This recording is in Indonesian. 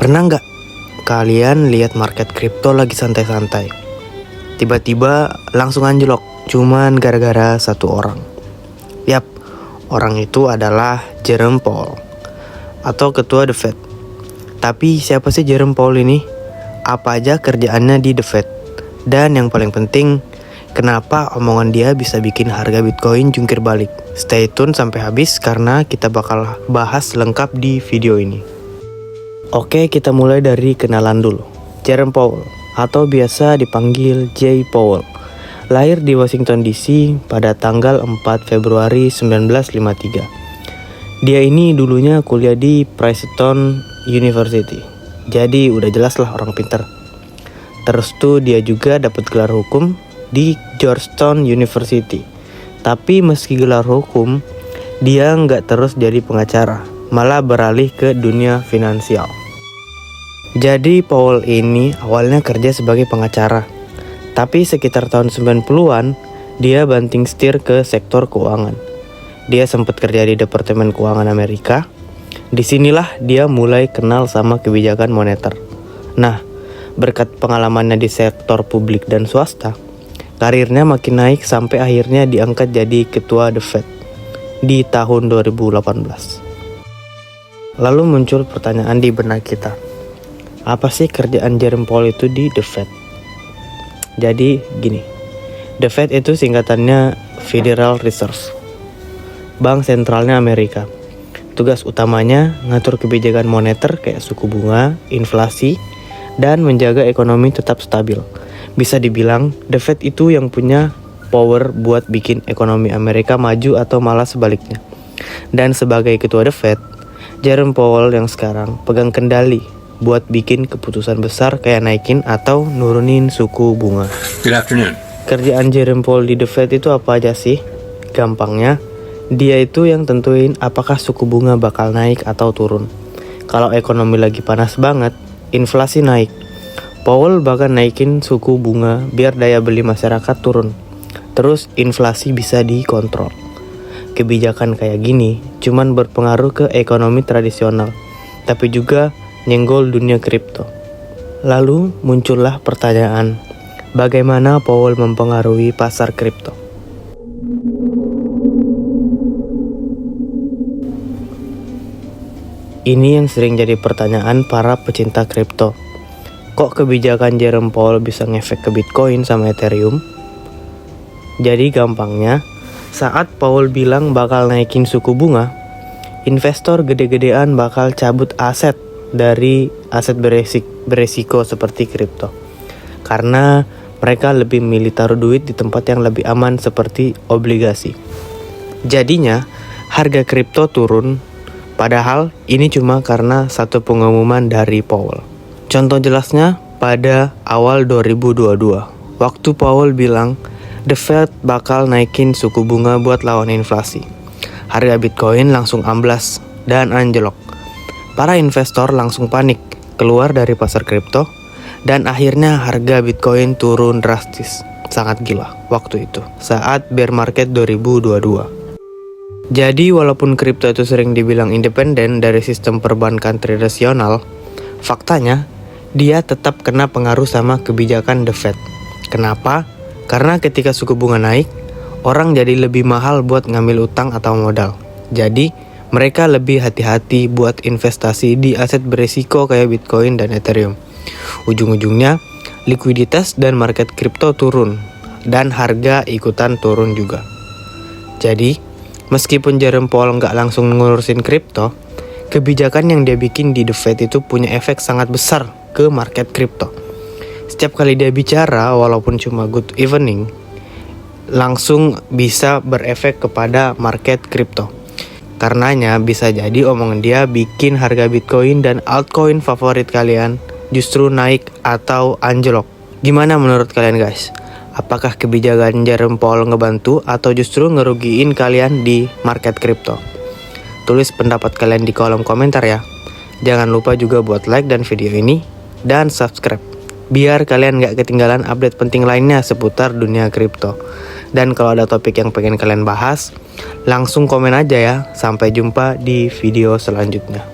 Pernah nggak kalian lihat market kripto lagi santai-santai, tiba-tiba langsung anjlok cuman gara-gara satu orang? Yap, orang itu adalah Jerome Powell atau ketua The Fed. Tapi siapa sih Jerome Powell ini? Apa aja kerjaannya di The Fed? Dan yang paling penting, kenapa omongan dia bisa bikin harga Bitcoin jungkir balik? Stay tune sampai habis karena kita bakal bahas lengkap di video ini. Oke, kita mulai dari kenalan dulu. Jerome Powell atau biasa dipanggil J. Powell lahir di Washington DC pada tanggal 4 Februari 1953. Dia ini dulunya kuliah di Princeton University. Jadi udah jelas lah orang pintar. Terus tuh dia juga dapat gelar hukum di Georgetown University. Tapi meski gelar hukum, dia nggak terus jadi pengacara, malah beralih ke dunia finansial. Jadi Powell ini awalnya kerja sebagai pengacara, tapi sekitar tahun 90-an dia banting setir ke sektor keuangan. Dia sempat kerja di Departemen Keuangan Amerika. Disinilah dia mulai kenal sama kebijakan moneter. Nah, berkat pengalamannya di sektor publik dan swasta, karirnya makin naik sampai akhirnya diangkat jadi ketua The Fed di tahun 2018. Lalu muncul pertanyaan di benak kita. Apa sih kerjaan Jerome Powell itu di The Fed? Jadi gini, The Fed itu singkatannya Federal Reserve, bank sentralnya Amerika. Tugas utamanya ngatur kebijakan moneter kayak suku bunga, inflasi, dan menjaga ekonomi tetap stabil. Bisa dibilang The Fed itu yang punya power buat bikin ekonomi Amerika maju atau malah sebaliknya. Dan sebagai ketua The Fed, Jerome Powell yang sekarang pegang kendali buat bikin keputusan besar kayak naikin atau nurunin suku bunga. Good afternoon. Kerjaan Jerome Powell di The Fed itu apa aja sih? Gampangnya, dia itu yang tentuin apakah suku bunga bakal naik atau turun. Kalau ekonomi lagi panas banget, inflasi naik, Powell bakal naikin suku bunga biar daya beli masyarakat turun. Terus inflasi bisa dikontrol. Kebijakan kayak gini cuman berpengaruh ke ekonomi tradisional, tapi juga nyenggol dunia kripto. Lalu muncullah pertanyaan, bagaimana Powell mempengaruhi pasar kripto? Ini yang sering jadi pertanyaan para pecinta kripto. Kok kebijakan Jerome Powell bisa ngefek ke Bitcoin sama Ethereum? Jadi gampangnya, saat Powell bilang bakal naikin suku bunga, investor gede-gedean bakal cabut aset dari aset beresiko seperti kripto. Karena mereka lebih milih taruh duit di tempat yang lebih aman seperti obligasi. Jadinya harga kripto turun, padahal ini cuma karena satu pengumuman dari Powell. Contoh jelasnya pada awal 2022, waktu Powell bilang The Fed bakal naikin suku bunga buat lawan inflasi. Harga Bitcoin langsung amblas dan anjlok. Para investor langsung panik, keluar dari pasar kripto, dan akhirnya harga Bitcoin turun drastis. Sangat gila waktu itu, saat bear market 2022. Jadi walaupun kripto itu sering dibilang independen dari sistem perbankan tradisional, faktanya dia tetap kena pengaruh sama kebijakan The Fed. Kenapa? Karena ketika suku bunga naik, orang jadi lebih mahal buat ngambil utang atau modal. Jadi mereka lebih hati-hati buat investasi di aset beresiko kayak Bitcoin dan Ethereum. Ujung-ujungnya, likuiditas dan market kripto turun, dan harga ikutan turun juga. Jadi, meskipun Jerome Powell nggak langsung ngurusin kripto, kebijakan yang dia bikin di The Fed itu punya efek sangat besar ke market kripto. Setiap kali dia bicara, walaupun cuma good evening, langsung bisa berefek kepada market kripto. Karenanya bisa jadi omongan dia bikin harga Bitcoin dan altcoin favorit kalian justru naik atau anjlok. Gimana menurut kalian guys? Apakah kebijakan Jerome Powell ngebantu atau justru ngerugiin kalian di market kripto? Tulis pendapat kalian di kolom komentar ya. Jangan lupa juga buat like dan video ini dan subscribe, biar kalian gak ketinggalan update penting lainnya seputar dunia kripto. Dan kalau ada topik yang pengen kalian bahas, langsung komen aja ya. Sampai jumpa di video selanjutnya.